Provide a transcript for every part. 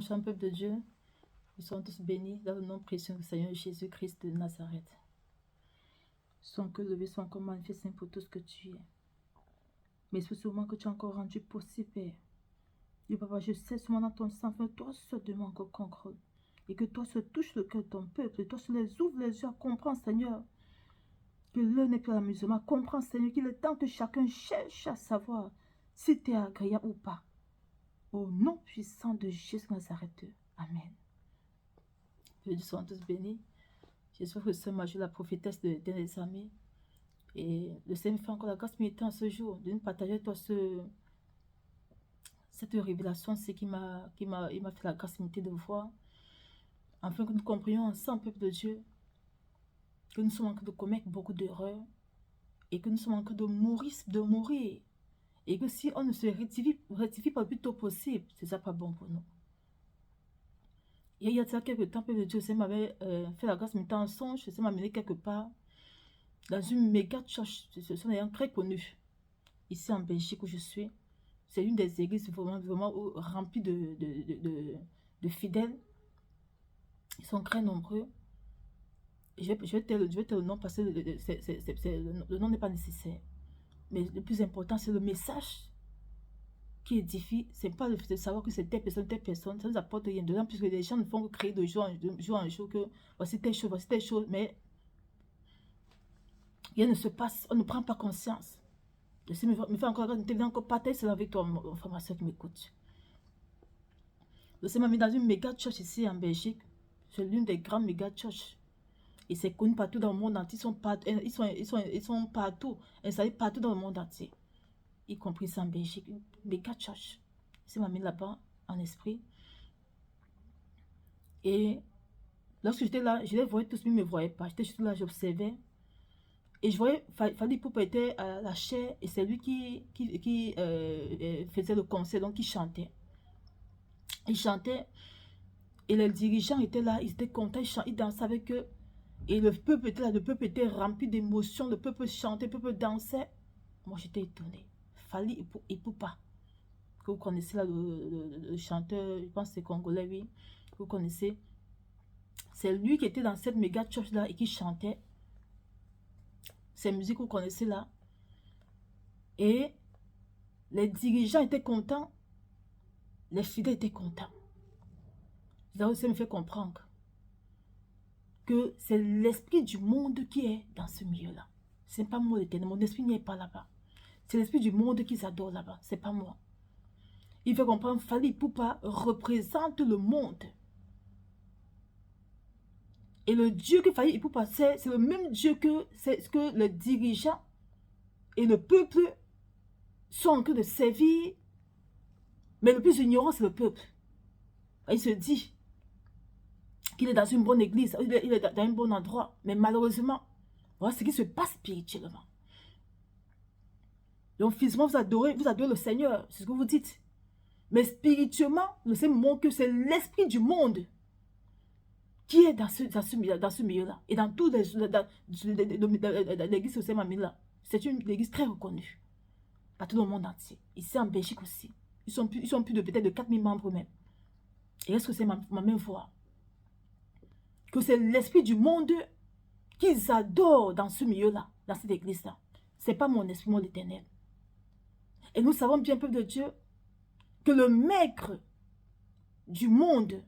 dimanche, un peuple de Dieu. Nous sommes tous bénis dans le nom précieux du Seigneur Jésus-Christ de Nazareth. Son cœur levé, son corps manifesté pour tout ce que tu es. Mais c'est sûrement que tu as encore rendu possible, Père. Dieu, Papa, je sais seulement dans ton sang, toi seul demande encore contrôle. Et que toi seul touche le cœur de ton peuple. Et toi seul les ouvre les yeux à comprendre, Seigneur. Que l'heure n'est plus à l'amusement. Comprends, Seigneur, qu'il est temps que chacun cherche à savoir si tu es agréable ou pas. Au nom puissant de Jésus Nazareth. Amen. Que Dieu soit tous bénis. J'espère que ce majeur, la prophétesse des amis. Et le Seigneur me fait encore la grâce militaire en ce jour de nous partager toi cette révélation, c'est il m'a fait la grâce militaire de voir, afin que nous comprenions ensemble, peuple de Dieu, que nous sommes en train de commettre beaucoup d'erreurs et que nous sommes en train de mourir. Et que si on ne se rectifie pas le plus tôt possible, c'est ça pas bon pour nous. Et il y a quelques temps, peuple de Dieu, le Seigneur m'avait fait la grâce militaire en songe, le Seigneur m'a mené quelque part dans une méga church, ce sont des gens très connus, ici en Belgique où je suis. C'est une des églises vraiment remplies de fidèles. Ils sont très nombreux. Je vais te le nom parce que le nom n'est pas nécessaire. Mais le plus important, c'est le message qui édifie. Ce n'est pas le fait de savoir que c'est telle personne. Ça nous apporte rien dedans, puisque les gens ne font que créer de jour en jour que voici telle chose, mais rien ne se passe. On ne prend pas conscience. Je sais, me fait encore partager cela avec toi, mon frère, ma soeur qui m'écoute. Le Seigneur m'a mis dans une méga church ici en Belgique. C'est l'une des grandes méga church. Et c'est connu partout dans le monde entier. Ils sont partout, installés partout dans le monde entier. Y compris ici en Belgique. Une méga church. Le Seigneur m'a mis là-bas en esprit. Et lorsque j'étais là, je les voyais tous, mais ils ne me voyaient pas. J'étais juste là, j'observais. Et je voyais Fally Ipupa était à la chair et c'est lui qui faisait le concert, donc qui chantait. Il chantait et les dirigeants étaient là, ils étaient contents, ils dansaient avec eux. Et le peuple était là, le peuple était rempli d'émotions, le peuple chantait, le peuple dansait. Moi j'étais étonnée. Fally Ipupa, que vous connaissez là, le chanteur, je pense que c'est congolais, oui, que vous connaissez. C'est lui qui était dans cette méga church là et qui chantait. Ces musiques que vous connaissez là. Et les dirigeants étaient contents. Les fidèles étaient contents. Ça aussi me fait comprendre que c'est l'esprit du monde qui est dans ce milieu-là. Ce n'est pas moi l'éternel. Mon esprit n'y est pas là-bas. C'est l'esprit du monde qu'ils adorent là-bas. Ce n'est pas moi. Il fait comprendre que Fally Ipupa représente le monde. Et le Dieu que Fally Ipupa c'est le même Dieu que les dirigeants et le peuple sont en train de servir. Mais le plus ignorant, c'est le peuple. Il se dit qu'il est dans une bonne église, il est dans un bon endroit. Mais malheureusement, voilà ce qui se passe spirituellement. Donc physiquement, vous adorez le Seigneur, c'est ce que vous dites. Mais spirituellement, le Seigneur montre que c'est l'esprit du monde qui est dans ce milieu-là. Et dans toutes les églises que le Seigneur m'a mis là. C'est une église très reconnue. Partout dans le monde entier. Ici en Belgique aussi. Ils sont plus de peut-être de 4000 membres même. Et est-ce que c'est ma même foi? Que c'est l'esprit du monde qu'ils adorent dans ce milieu-là, dans cette église-là. Ce n'est pas mon esprit, mon éternel. Et nous savons bien, peuple de Dieu, que le maître du monde,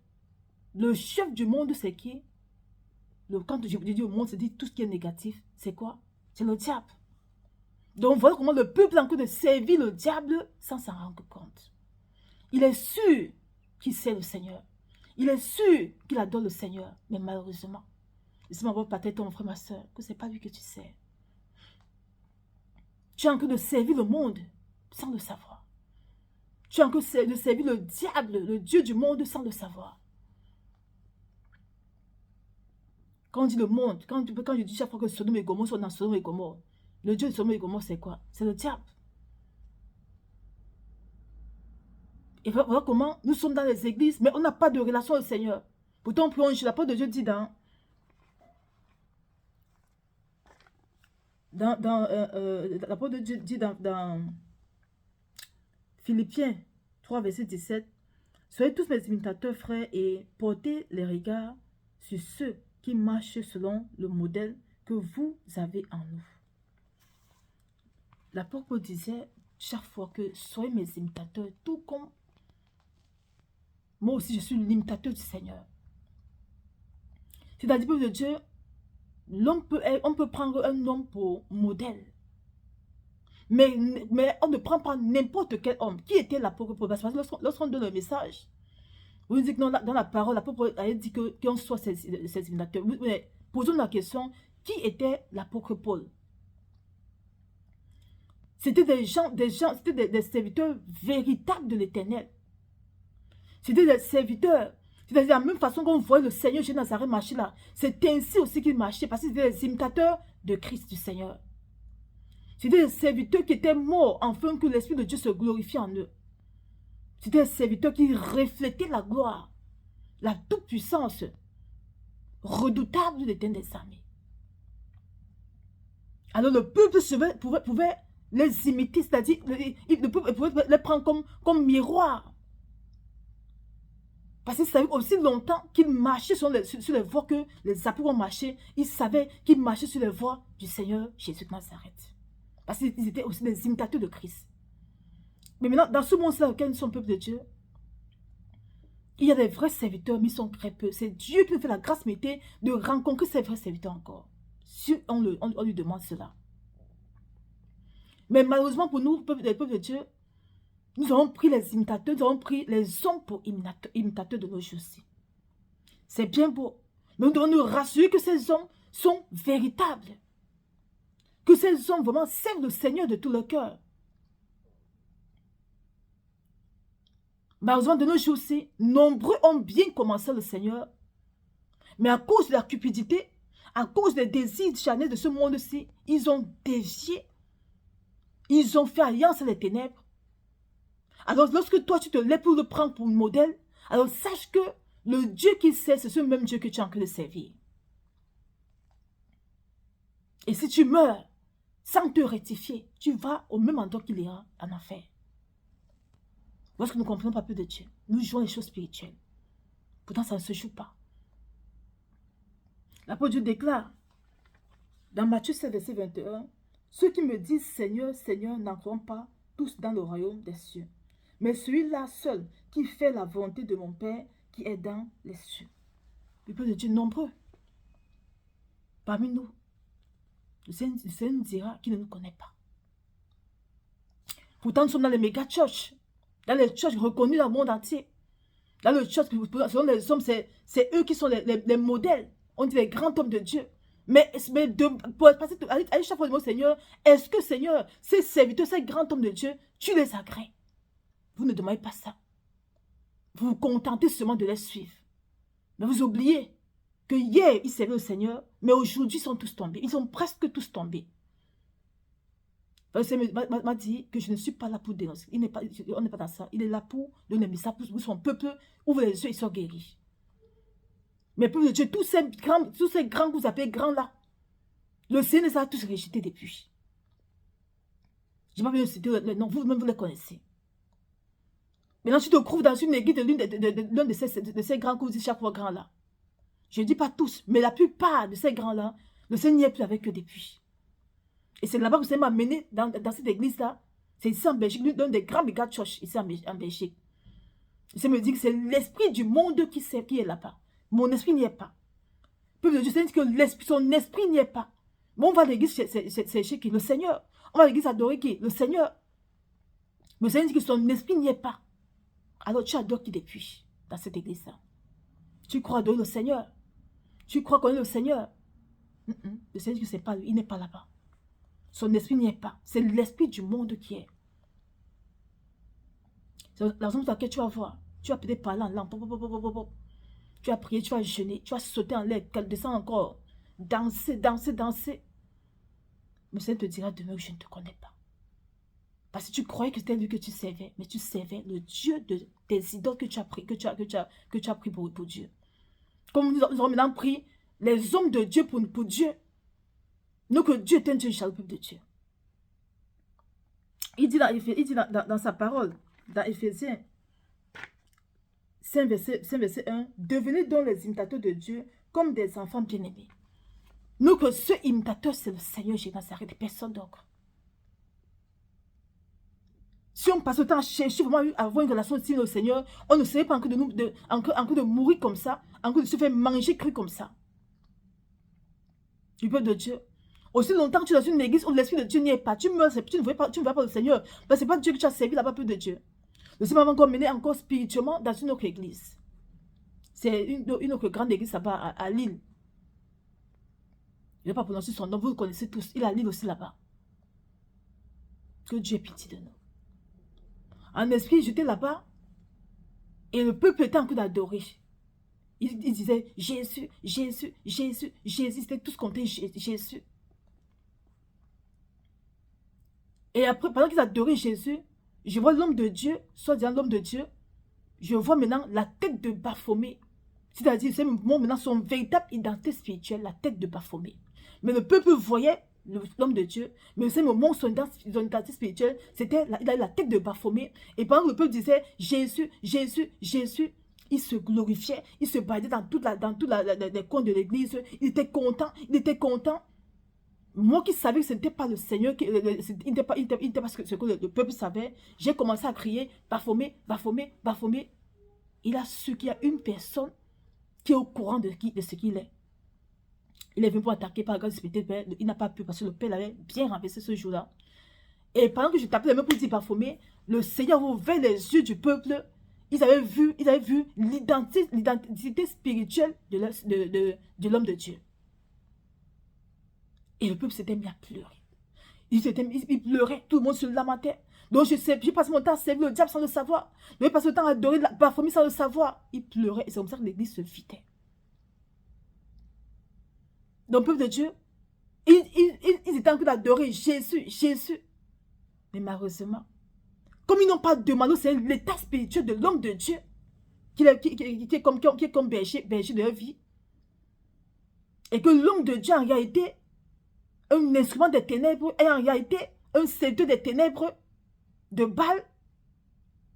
le chef du monde, c'est qui? Quand je dis au monde, c'est dit tout ce qui est négatif. C'est quoi? C'est le diable. Donc voilà comment le peuple est en train de servir le diable sans s'en rendre compte. Il est sûr qu'il sait le Seigneur. Il est sûr qu'il adore le Seigneur. Mais malheureusement, laisse-moi voir peut-être ton frère, ma soeur, que ce n'est pas lui que tu sais. Tu es en train de servir le monde sans le savoir. Tu es en train de servir le diable, le Dieu du monde, sans le savoir. Quand on dit le monde, quand je dis chaque fois que Sodome et Gomorrhe sont dans Sodome et Gomorrhe, le Dieu de Sodome et Gomorrhe, c'est quoi? C'est le diable. Et voilà comment nous sommes dans les églises, mais on n'a pas de relation au Seigneur. Pourtant, on plonge, la parole de Dieu dit la parole de Dieu dit dans Philippiens 3, verset 17, Soyez tous mes imitateurs, frères, et portez les regards sur ceux qui marchent selon le modèle que vous avez en nous. L'apôtre disait chaque fois que soyez mes imitateurs, tout comme moi aussi je suis l'imitateur du Seigneur. C'est-à-dire, peuple de Dieu, on peut prendre un homme pour modèle. Mais on ne prend pas n'importe quel homme. Qui était l'apôtre Paul? Parce que lorsqu'on donne un message, vous dites que dans la parole, l'apôtre a dit qu'on soit ses imitateurs. Mais posons la question, qui était l'apôtre Paul? C'était c'était des serviteurs véritables de l'Éternel. C'était des serviteurs. C'est-à-dire, de la même façon qu'on voyait le Seigneur Jésus Nazareth marcher là, c'est ainsi aussi qu'il marchait, parce que c'était des imitateurs de Christ du Seigneur. C'était des serviteurs qui étaient morts afin que l'Esprit de Dieu se glorifie en eux. C'était des serviteurs qui reflétaient la gloire, la toute-puissance redoutable de l'Éternel des armées. Alors le peuple pouvait les imiter, c'est-à-dire, le peuple pouvait les prendre comme miroir. Parce qu'ils savaient aussi longtemps qu'ils marchaient sur les voies que les apôtres ont marché. Ils savaient qu'ils marchaient sur les voies du Seigneur Jésus de Nazareth. Parce qu'ils étaient aussi des imitateurs de Christ. Mais maintenant, dans ce monde-là auquel nous sommes peuple de Dieu, il y a des vrais serviteurs, mais ils sont très peu. C'est Dieu qui nous fait la grâce métier de rencontrer ces vrais serviteurs encore. Si on lui demande cela. Mais malheureusement pour nous, peuple de Dieu, nous avons pris les imitateurs, nous avons pris les hommes pour imitateurs de nos jours-ci. C'est bien beau. Mais nous devons nous rassurer que ces hommes sont véritables. Que ces hommes vraiment servent le Seigneur de tout leur cœur. Malheureusement, de nos jours-ci, nombreux ont bien commencé le Seigneur. Mais à cause de la cupidité, à cause des désirs charnels de ce monde-ci, ils ont dévié. Ils ont fait alliance avec les ténèbres. Alors, lorsque toi, tu te lèves pour le prendre pour modèle, alors sache que le Dieu qu'il sert, c'est ce même Dieu que tu es en train de servir. Et si tu meurs sans te rectifier, tu vas au même endroit qu'il ira en enfer. Lorsque nous ne comprenons pas peu de Dieu, nous jouons les choses spirituelles. Pourtant, ça ne se joue pas. L'apôtre Dieu déclare, dans Matthieu 7, verset 21, « Ceux qui me disent Seigneur, Seigneur n'entreront pas tous dans le royaume des cieux. Mais celui-là seul qui fait la volonté de mon Père qui est dans les cieux. » Le peuple de Dieu nombreux. Parmi nous, le Seigneur nous dira qu'il ne nous connaît pas. Pourtant, nous sommes dans les méga church, dans les churches reconnues dans le monde entier. Dans le church, selon les hommes, c'est eux qui sont les modèles. On dit les grands hommes de Dieu. Mais pour passer à chaque fois, Seigneur, est-ce que, Seigneur, ces serviteurs, ces grands hommes de Dieu, tu les agrées? Vous ne demandez pas ça. Vous vous contentez seulement de les suivre. Mais vous oubliez que hier, ils servaient au Seigneur, mais aujourd'hui, ils sont tous tombés. Ils sont presque tous tombés. Le Seigneur m'a dit que je ne suis pas là pour dénoncer. On n'est pas dans ça. Il est là pour donner ça pour son peuple. Ouvre les yeux, ils sont guéris. Mais pour Dieu, tous ces grands que vous appelez grands là, le Seigneur les a tous rejetés depuis. Je n'ai pas besoin de citer le nom, vous-même vous les connaissez. Maintenant, tu te trouves dans une église de l'un de ces grands que vous dites chaque fois grands là. Je ne dis pas tous, mais la plupart de ces grands là, le Seigneur n'y est plus avec eux depuis. Et c'est là-bas que le Seigneur m'a mené dans cette église-là. C'est ici en Belgique, l'un des grands méga church ici en Belgique. Le Seigneur me dit que c'est l'esprit du monde qui est là-bas. Mon esprit n'y est pas. Peuple de Dieu, c'est que son esprit n'y est pas. Mais on va à l'église, c'est chez qui? Le Seigneur. On va à l'église adorer qui? Le Seigneur. Le Seigneur dit que son esprit n'y est pas. Alors tu adores qui depuis dans cette église-là? Tu crois adorer le Seigneur? Tu crois connaître le Seigneur? Le Seigneur dit que c'est pas lui, il n'est pas là-bas. Son esprit n'y est pas. C'est l'esprit du monde qui est. C'est la raison pour laquelle tu vas voir. Tu vas peut-être parler en langue. Tu vas prier, tu vas jeûner, tu vas sauter en l'air, descendre encore. Danser. Mais Seigneur te dira demain que je ne te connais pas. Parce que tu croyais que c'était lui que tu servais, mais tu servais le Dieu de tes idoles que tu as pris, que tu as pris pour Dieu. Comme nous avons maintenant pris les hommes de Dieu pour Dieu. Nous que Dieu est un Dieu jaloux, peuple de Dieu. Il dit dans sa parole, dans Éphésiens, Saint verset 1. Devenez donc les imitateurs de Dieu comme des enfants bien-aimés. Nous que ce imitateur, c'est le Seigneur Jésus Nazareth, personne d'autre. Si on passe le temps à chercher vraiment à avoir une relation avec le Seigneur, on ne serait pas encore de mourir comme ça, encore de se faire manger cru comme ça. Du peuple de Dieu. Aussi longtemps que tu es dans une église où l'Esprit de Dieu n'y est pas, tu meurs, tu ne vois pas le Seigneur. Ce n'est pas Dieu que tu as servi là-bas, peuple de Dieu. Le Seigneur m'a encore mené encore spirituellement dans une autre église. C'est une autre grande église là-bas à Lille. Je ne vais pas prononcer son nom, vous le connaissez tous. Il est à Lille aussi là-bas. Que Dieu ait pitié de nous. En esprit, j'étais là-bas et le peuple était en train d'adorer. Il disait Jésus, Jésus, Jésus, Jésus. C'était tous comptés Jésus. Et après, pendant qu'ils adoraient Jésus, je vois l'homme de Dieu, soit disant l'homme de Dieu, je vois maintenant la tête de Baphomet. C'est-à-dire, c'est maintenant son véritable identité spirituelle, la tête de Baphomet. Mais le peuple voyait l'homme de Dieu, mais c'est le moment son identité spirituelle, c'était il a la tête de Baphomet. Et pendant que le peuple disait Jésus, Jésus, Jésus, il se glorifiait, il se baladait dans tous les coins de l'église, il était content, il était content. Moi qui savais que ce n'était pas le Seigneur, il n'était pas ce que le peuple savait, j'ai commencé à crier Baphomet, Baphomet, Baphomet. Il a su qu'il y a une personne qui est au courant de ce qu'il est. Il est venu pour attaquer par la grâce du Père. Il n'a pas pu parce que le Père l'avait bien renversé ce jour-là. Et pendant que je tapais les mains pour dire Baphomet, le Seigneur a ouvert les yeux du peuple. Ils avaient vu l'identité spirituelle de l'homme de Dieu. Et le peuple s'était mis à pleurer. Il pleurait, tout le monde se lamentait. Donc je passe mon temps à servir le diable sans le savoir. Je passe le temps à adorer Baphomet sans le savoir. Il pleurait et c'est comme ça que l'église se vidait. Donc, le peuple de Dieu, ils étaient en train d'adorer Jésus, Jésus. Mais malheureusement, comme ils n'ont pas demandé, c'est l'état spirituel de l'homme de Dieu qui est comme berger de leur vie. Et que l'homme de Dieu, en réalité, un instrument des ténèbres, et en réalité, un serviteur des ténèbres de Baal.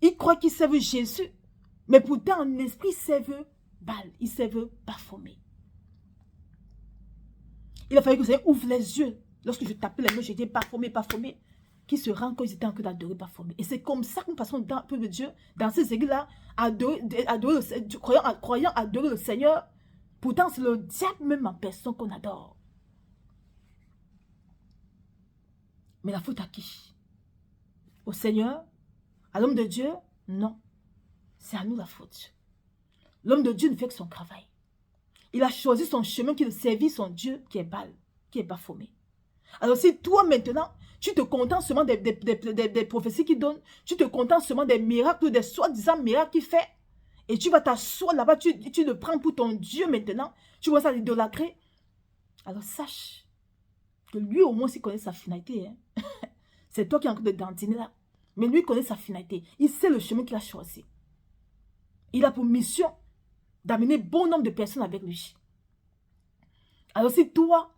Ils croient qu'ils servent Jésus, mais pourtant, en esprit, ils servent Baal, ils servent Baphomet. Il a fallu que vous ouvre les yeux. Lorsque je tapais les mains, j'ai dit Baphomet, Baphomet. Qui se rend quand ils étaient en train d'adorer Baphomet. Et c'est comme ça que nous passons dans le peuple de Dieu, dans ces églises-là, croyant adorer le Seigneur. Pourtant, c'est le diable même en personne qu'on adore. Mais la faute à qui? Au Seigneur? À l'homme de Dieu? Non. C'est à nous la faute. L'homme de Dieu ne fait que son travail. Il a choisi son chemin qui le servit son Dieu, qui est Baal, qui est Baphomet. Alors si toi maintenant, tu te contentes seulement des prophéties qu'il donne, tu te contentes seulement des miracles, des soi-disant miracles qu'il fait, et tu vas t'asseoir là-bas, tu le prends pour ton Dieu maintenant, tu vois ça l'idolâtrer, alors sache que lui au moins s'il connaît sa finalité. Hein. C'est toi qui es en train de dandiner là. Mais lui connaît sa finalité. Il sait le chemin qu'il a choisi. Il a pour mission d'amener bon nombre de personnes avec lui. Alors si toi,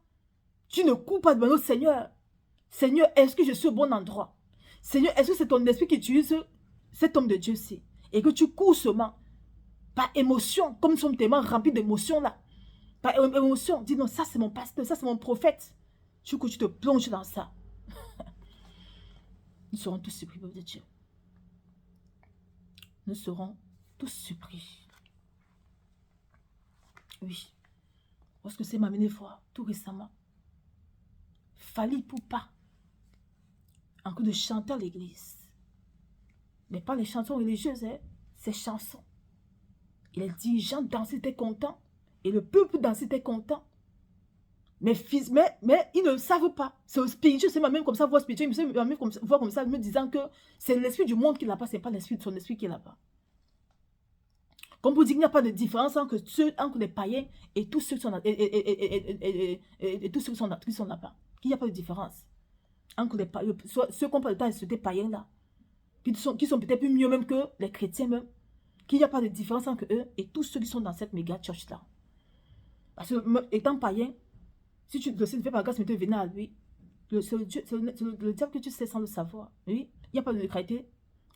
tu ne cours pas devant le Seigneur, Seigneur, est-ce que je suis au bon endroit? Seigneur, est-ce que c'est ton esprit qui utilise cet homme de Dieu-ci? Et que tu cours seulement par émotion, comme nous sommes tellement remplis d'émotions là. Par émotion, dis non, ça c'est mon pasteur, ça c'est mon prophète. Du coup, tu te plonges dans ça. Nous serons tous surpris, peuple de Dieu. Nous serons tous surpris. Oui. Lorsque c'est m'a amené voir, tout récemment, Fally Poupa, en train de chanter à l'église. Mais pas les chansons religieuses, hein, ces chansons. Et les dirigeants dansaient, étaient contents. Et le peuple dansait, était content. Mais ils ne savent pas. C'est spirituel, c'est même comme ça, voix spirituelle, c'est même voix comme ça, me disant que c'est l'esprit du monde qui est là-bas, ce n'est pas l'esprit de son esprit qui est là-bas. Comme pour dire qu'il n'y a pas de différence entre les païens et tous ceux qui sont, qui sont là-bas. Qu'il n'y a pas de différence. Entre les païens, ceux qui ont pas le temps de se païens là, qui sont peut-être plus mieux même que les chrétiens même. Qu'il n'y a pas de différence entre eux et tous ceux qui sont dans cette méga church là. Parce que étant païen, si tu ne fais pas grâce, mais tu venais à lui, c'est le diable que tu sais sans le savoir. Oui, il n'y a pas de neutralité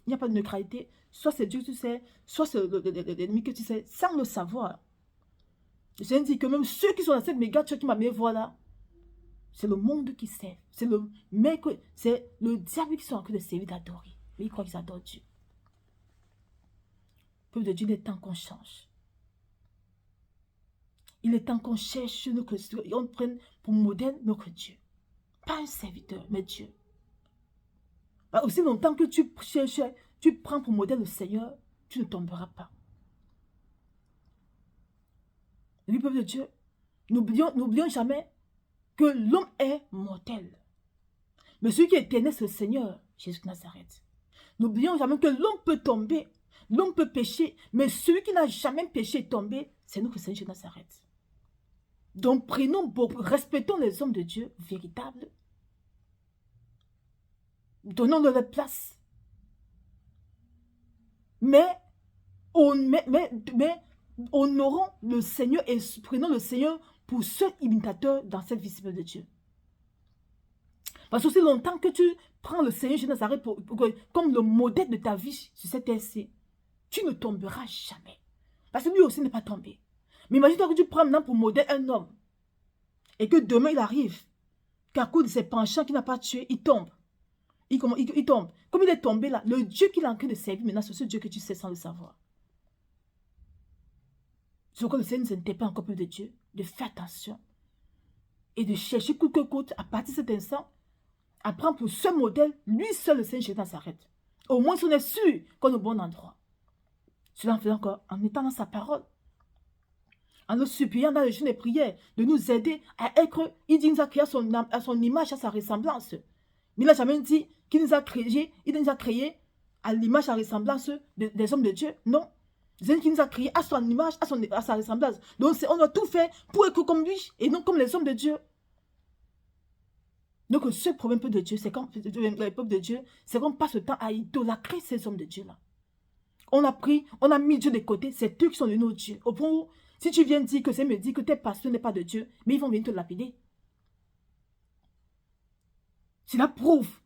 Il n'y a pas de neutralité. Soit c'est Dieu que tu sais, soit c'est l'ennemi que tu sais, sans le savoir. Le Seigneur dit que même ceux qui sont dans cette méga church qui m'a mis voilà, c'est le monde qui sert. C'est le diable qui sont en train de servir, d'adorer. Mais ils croient qu'ils adorent Dieu. Peuple de Dieu, il est temps qu'on change. Il est temps qu'on cherche et on prenne pour modèle notre Dieu. Pas un serviteur, mais Dieu. Aussi longtemps que tu cherches, tu prends pour modèle le Seigneur, tu ne tomberas pas. Oui, peuple de Dieu, n'oublions jamais que l'homme est mortel. Mais celui qui est éternel, c'est le Seigneur, Jésus de Nazareth. N'oublions jamais que l'homme peut tomber, l'homme peut pécher, mais celui qui n'a jamais péché et tombé, c'est nous, le Seigneur Jésus de Nazareth. Donc, respectons les hommes de Dieu véritables. Donnons-leur leur place. Mais honorons le Seigneur et prenons le Seigneur pour seul imitateur dans cette visible de Dieu. Parce que aussi longtemps que tu prends le Seigneur Jésus de Nazareth comme le modèle de ta vie sur cette terre-ci, tu ne tomberas jamais. Parce que lui aussi n'est pas tombé. Mais imagine-toi que tu prends maintenant pour modèle un homme et que demain il arrive qu'à cause de ses penchants qu'il n'a pas tué, il tombe. Il tombe. Comme il est tombé là, le Dieu qu'il est en train de servir maintenant, c'est ce Dieu que tu sais sans le savoir. C'est pourquoi le Seigneur nous interpelle encore plus de Dieu, de faire attention et de chercher coûte que coûte, à partir de cet instant, à prendre pour ce modèle, lui seul, le Seigneur Jésus s'arrête. Au moins, si on est sûr qu'on est au bon endroit. Cela en fait encore, en étant dans sa parole, en nous suppliant dans le jeûne et prière, de nous aider à être, il dit, il nous a créé à son image, à sa ressemblance. Mais il n'a jamais dit qu'il nous a créé à l'image, à la ressemblance des hommes de Dieu. Non. C'est qui nous a créé à son image, à sa ressemblance. Donc on doit tout faire pour être comme lui et non comme les hommes de Dieu. Donc ce problème de Dieu, c'est quand le peuple de Dieu, c'est qu'on passe le temps à idolâtrer ces hommes de Dieu là. On a mis Dieu de côté, c'est eux qui sont de nos dieux. Au point où, si tu viens dire que c'est me dire que tes pasteurs n'est pas de Dieu, mais ils vont venir te lapider. Cela prouve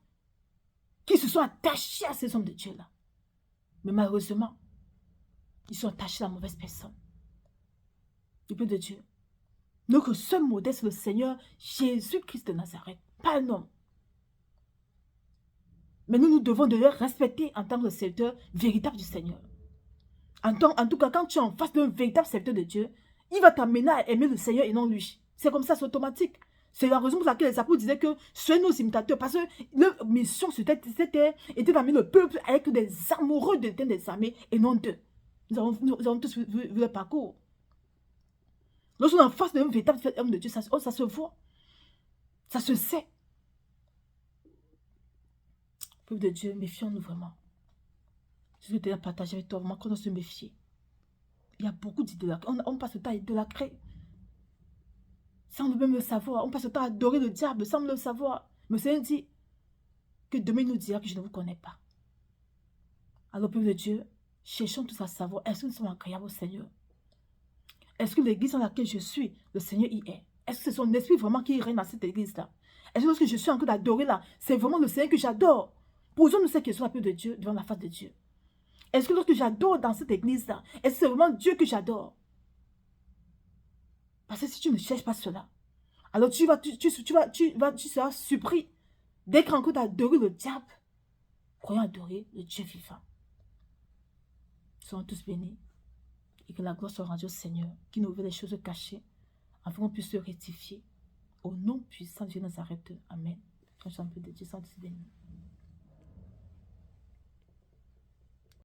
qu'ils se sont attachés à ces hommes de Dieu là. Mais malheureusement, ils sont attachés à la mauvaise personne. Le peuple de Dieu. Notre seul modèle, c'est le Seigneur Jésus-Christ de Nazareth, pas un homme. Mais nous devons de le respecter en tant que serviteur véritable du Seigneur. En tout cas, quand tu es en face d'un véritable serviteur de Dieu, il va t'amener à aimer le Seigneur et non lui. C'est comme ça, c'est automatique. C'est la raison pour laquelle les apôtres disaient que soyez nos imitateurs. Parce que leur mission sur cette terre était d'amener le peuple avec des amoureux des armées et non d'eux. Nous avons tous vu le parcours. Lorsqu'on est en face d'un véritable homme de Dieu, ça se voit. Ça se sait. Peuple de Dieu, méfions-nous vraiment. Je vais te partager avec toi, vraiment, qu'on doit se méfier. Il y a beaucoup d'idolâtries. On passe le temps à idolâtrer. Sans même le savoir. On passe le temps à adorer le diable sans le savoir. Mais le Seigneur dit que demain il nous dira que je ne vous connais pas. Alors, peuple de Dieu, cherchons tous à savoir, est-ce que nous sommes agréables au Seigneur? Est-ce que l'église dans laquelle je suis, le Seigneur y est? Est-ce que c'est son esprit vraiment qui règne dans cette église-là? Est-ce que lorsque je suis en train d'adorer là, c'est vraiment le Seigneur que j'adore? Posons-nous ces questions, peuple de Dieu, devant la face de Dieu. Est-ce que lorsque j'adore dans cette église-là, est-ce que c'est vraiment Dieu que j'adore? Parce que si tu ne cherches pas cela, alors tu seras surpris dès qu'en train d'adorer le diable, croyant adorer le Dieu vivant. Soyons tous bénis et que la gloire soit rendue au Seigneur qui nous ouvre les choses cachées afin qu'on puisse se rectifier. Au nom puissant de Dieu Nazareth. Amen. Un peu de Dieu, sans béni.